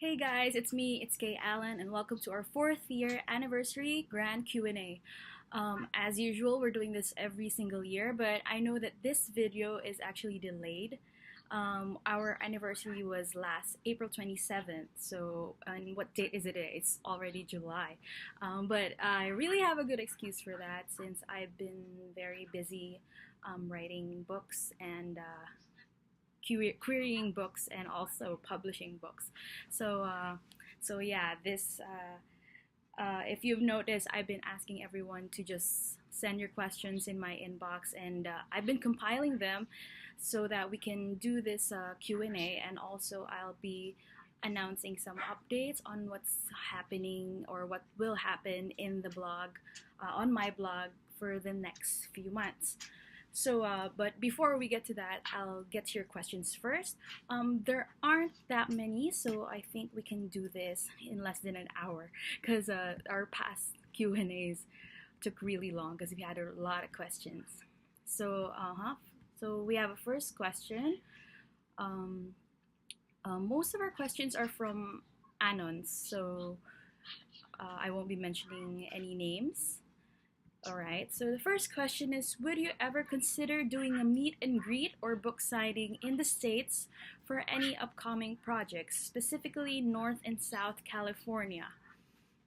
Hey guys, it's me, it's Kaye Allen, and welcome to our fourth year anniversary grand Q&A. As usual, we're doing this every single year, but I know that this video is actually delayed. Our anniversary was last April 27th, so and what date is it today? It's already July. But I really have a good excuse for that since I've been very busy writing books and querying books and also publishing books. So, uh, so yeah, if you've noticed, I've been asking everyone to just send your questions in my inbox, and I've been compiling them so that we can do this Q&A, and also I'll be announcing some updates on what's happening or what will happen in the blog, on my blog for the next few months. But before we get to that, I'll get to your questions first. There aren't that many, so I think we can do this in less than an hour because our past Q&As took really long because we had a lot of questions. So we have a first question. Um, most of our questions are from Anons, so I won't be mentioning any names. All right. So the first question is, would you ever consider doing a meet and greet or book signing in the States for any upcoming projects, specifically North and South California?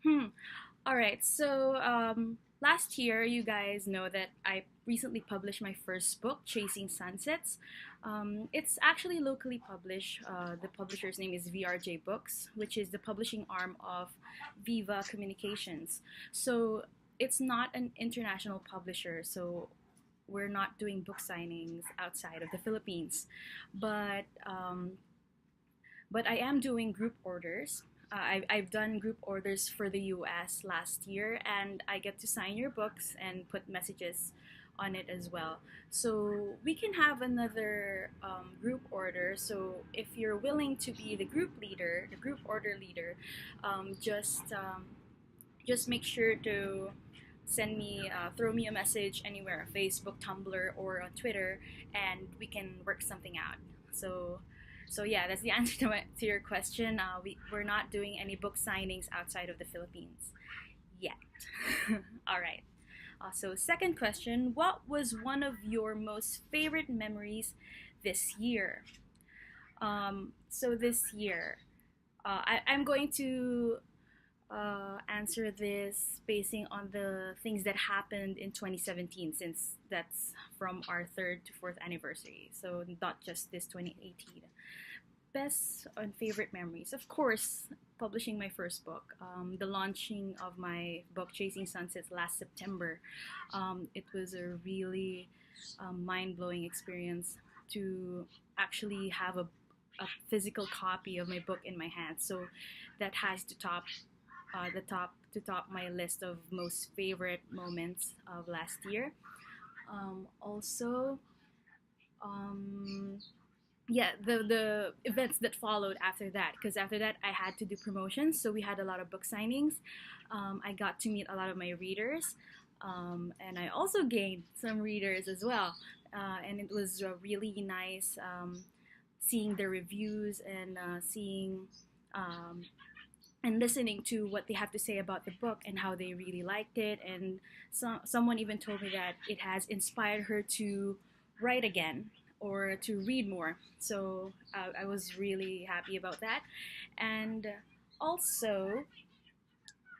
Hmm. All right. Last year, you guys know that I recently published my first book, Chasing Sunsets. It's actually locally published. The publisher's name is VRJ Books, which is the publishing arm of Viva Communications. So it's not an international publisher, so we're not doing book signings outside of the Philippines. But um, but I am doing group orders. I've done group orders for the US last year, and I get to sign your books and put messages on it as well. So we can have another group order. So if you're willing to be the group leader, the group order leader, um, just um, just make sure to throw me a message anywhere, Facebook, Tumblr, or on Twitter, and we can work something out. So, so yeah, that's the answer to your question. We're not doing any book signings outside of the Philippines yet. All right. So, second question, what was one of your most favorite memories this year? So this year, I'm going to answer this basing on the things that happened in 2017, since that's from our third to fourth anniversary. So not just this 2018. Best and favorite memories, of course, publishing my first book, the launching of my book Chasing Sunsets last September. It was a really mind-blowing experience to actually have a physical copy of my book in my hand. So that has to top my list of most favorite moments of last year. Also, um, yeah, the events that followed after that, because after that I had to do promotions, so we had a lot of book signings. I got to meet a lot of my readers, and I also gained some readers as well. And it was really nice seeing the reviews and seeing and listening to what they have to say about the book and how they really liked it. And someone even told me that it has inspired her to write again or to read more. So I was really happy about that. And also,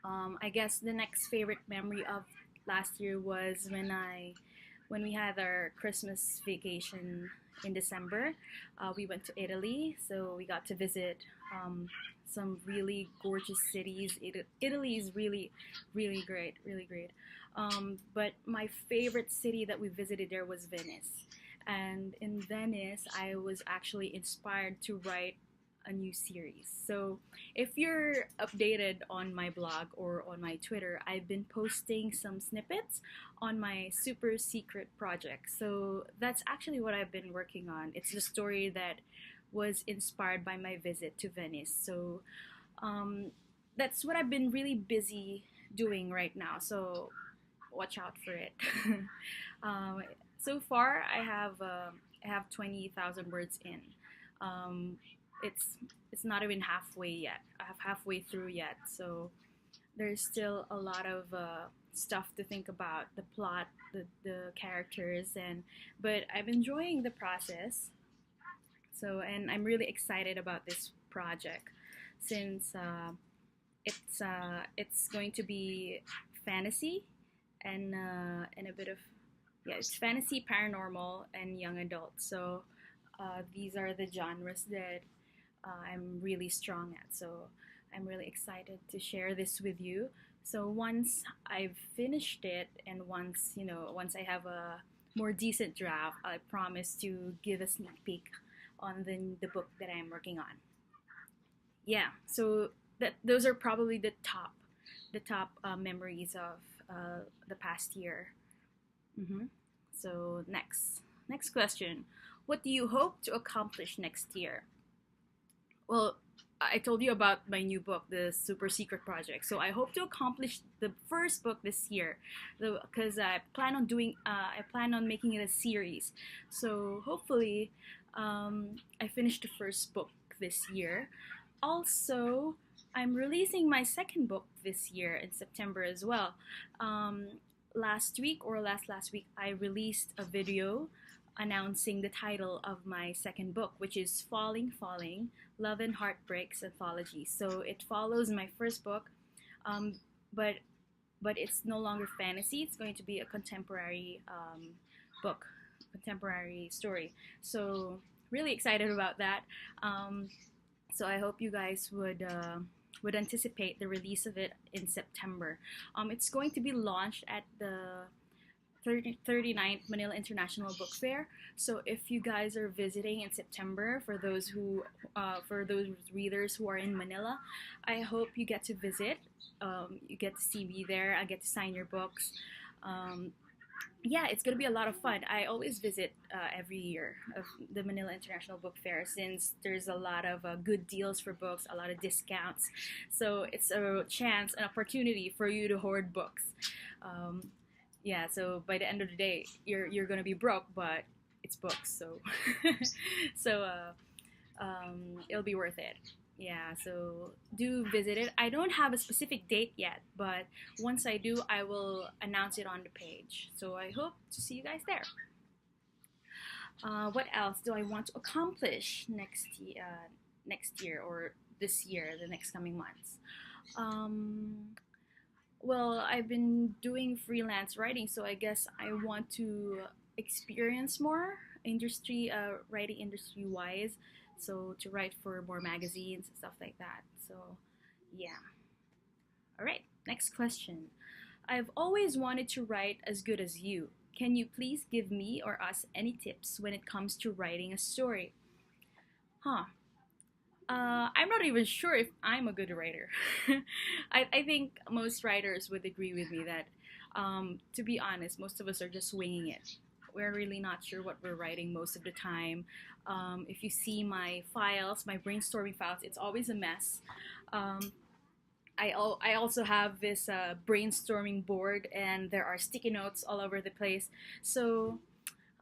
I guess the next favorite memory of last year was when we had our Christmas vacation in December. We went to Italy, so we got to visit some really gorgeous cities. Italy is really great, really great. But my favorite city that we visited there was Venice. And in Venice, I was actually inspired to write a new series. So if you're updated on my blog or on my Twitter, I've been posting some snippets on my super secret project. So that's actually what I've been working on. It's the story that was inspired by my visit to Venice. So um, that's what I've been really busy doing right now. So watch out for it. um, so far, I have 20,000 words in. Um, it's not even halfway yet. I have halfway through yet, so there's still a lot of stuff to think about, the plot, the characters, and but I'm enjoying the process. So, and I'm really excited about this project since it's going to be fantasy and a bit of, yeah, it's fantasy, paranormal, and young adult. So these are the genres that I'm really strong at. So I'm really excited to share this with you. So once I've finished it, and once I have a more decent draft, I promise to give a sneak peek on the book that I'm working on. Yeah, so that those are probably the top memories of the past year. hmm So next question, what do you hope to accomplish next year? Well, I told you about my new book, the Super Secret Project. So I hope to accomplish the first book this year, because I plan on making it a series. So hopefully, I finish the first book this year. Also, I'm releasing my second book this year in September as well. Um, Last week or last week, I released a video announcing the title of my second book, which is Falling, Love and Heartbreaks Anthology. So it follows my first book, um, but it's no longer fantasy. It's going to be a contemporary book, contemporary story. So really excited about that. Um, so I hope you guys would anticipate the release of it in September. It's going to be launched at the 39th Manila International Book Fair. So if you guys are visiting in September, for those readers who are in Manila, I hope you get to visit. You get to see me there. I get to sign your books. Um, yeah, it's gonna be a lot of fun. I always visit every year of the Manila International Book Fair since there's a lot of good deals for books, a lot of discounts. So it's a chance, an opportunity for you to hoard books. Um, yeah, so by the end of the day, you're gonna be broke, but it's books, so so it'll be worth it. Yeah, so do visit it. I don't have a specific date yet, but once I do, I will announce it on the page. So I hope to see you guys there. What else do I want to accomplish next year or this year, the next coming months? Um, well, I've been doing freelance writing, so I guess I want to experience more writing industry wise. So to write for more magazines and stuff like that. So, yeah. All right, next question. I've always wanted to write as good as you. Can you please give me or us any tips when it comes to writing a story? Huh. I'm not even sure if I'm a good writer. I think most writers would agree with me that, to be honest, most of us are just winging it. We're really not sure what we're writing most of the time. If you see my files, my brainstorming files, it's always a mess. Um, I also have this brainstorming board, and there are sticky notes all over the place. So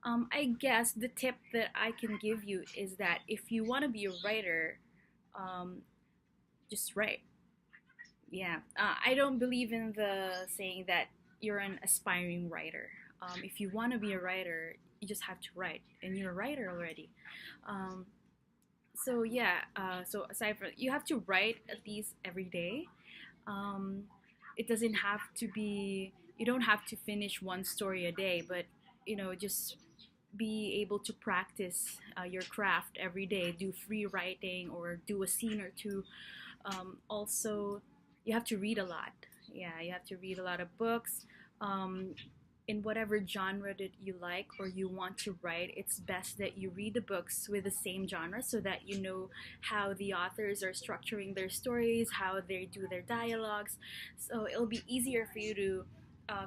I guess the tip that I can give you is that if you want to be a writer, um, just write. Yeah, I don't believe in the saying that you're an aspiring writer. If you want to be a writer, you just have to write, and you're a writer already. Um, so yeah, so aside from, you have to write at least every day. Um, it doesn't have to be. You don't have to finish one story a day, but just be able to practice your craft every day. Do free writing or do a scene or two. Also, you have to read a lot. Yeah, you have to read a lot of books. Um, in whatever genre that you like or you want to write, it's best that you read the books with the same genre so that you know how the authors are structuring their stories, how they do their dialogues. So it'll be easier for you to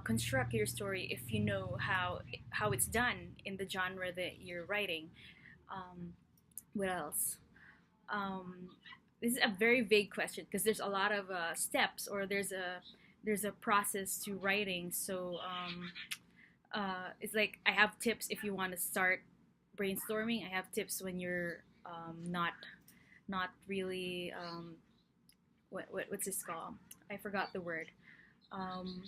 construct your story if you know how it's done in the genre that you're writing. Um, what else? Um, this is a very vague question because there's a lot of steps, or there's a process to writing. So it's like I have tips if you want to start brainstorming. I have tips when you're not. not really what's this called? I forgot the word. Um,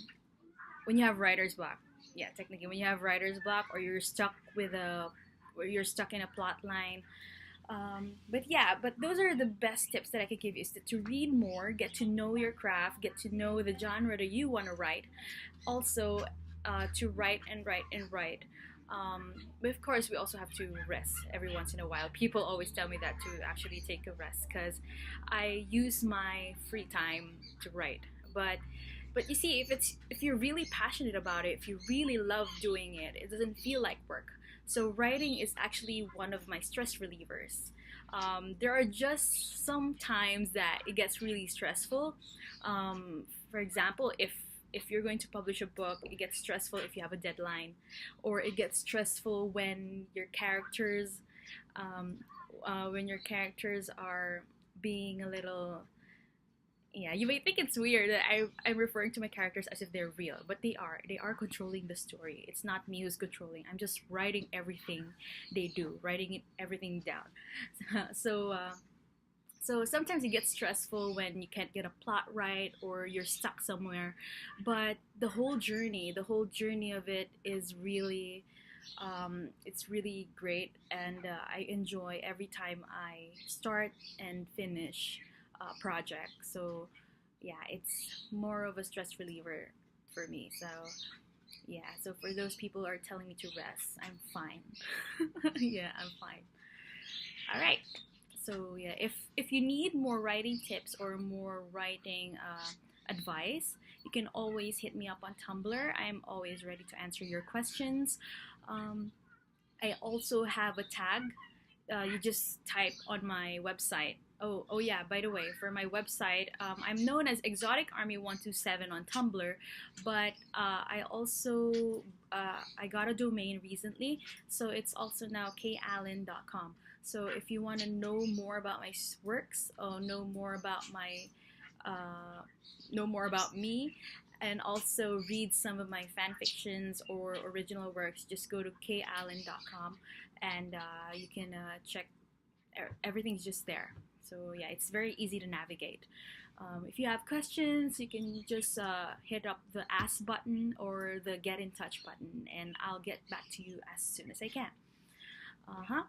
when you have writer's block. Yeah, technically, when you have writer's block, or you're stuck in a plot line. But yeah, but those are the best tips that I could give you, is to read more, get to know your craft, get to know the genre that you want to write. Also, to write and write and write. But of course, we also have to rest every once in a while. People always tell me that, to actually take a rest, because I use my free time to write. But you see, if you're really passionate about it, if you really love doing it, it doesn't feel like work. So writing is actually one of my stress relievers. There are just some times that it gets really stressful. For example, if you're going to publish a book, it gets stressful if you have a deadline, or it gets stressful um, when your characters are being a little, yeah, you may think it's weird that I'm referring to my characters as if they're real, but they are. They are controlling the story. It's not me who's controlling. I'm just writing everything they do, everything down. So sometimes it gets stressful when you can't get a plot right, or you're stuck somewhere. But the whole journey of it is really, it's really great, and I enjoy every time I start and finish a project. So yeah, it's more of a stress reliever for me. So yeah, so for those people who are telling me to rest, I'm fine. Yeah, I'm fine. All right. So yeah, if you need more writing tips or more writing advice, you can always hit me up on Tumblr. I'm always ready to answer your questions. Um, I also have a tag. You just type on my website. Oh yeah. By the way, for my website, I'm known as Exotic Army 127 on Tumblr, but I got a domain recently, so it's also now kallen.com. So if you want to know more about my works, or uh, know more about me, and also read some of my fan fictions or original works, just go to kallen.com, and you can check. Everything's just there. So yeah, it's very easy to navigate. If you have questions, you can just hit up the ask button or the get in touch button, and I'll get back to you as soon as I can. Uh huh.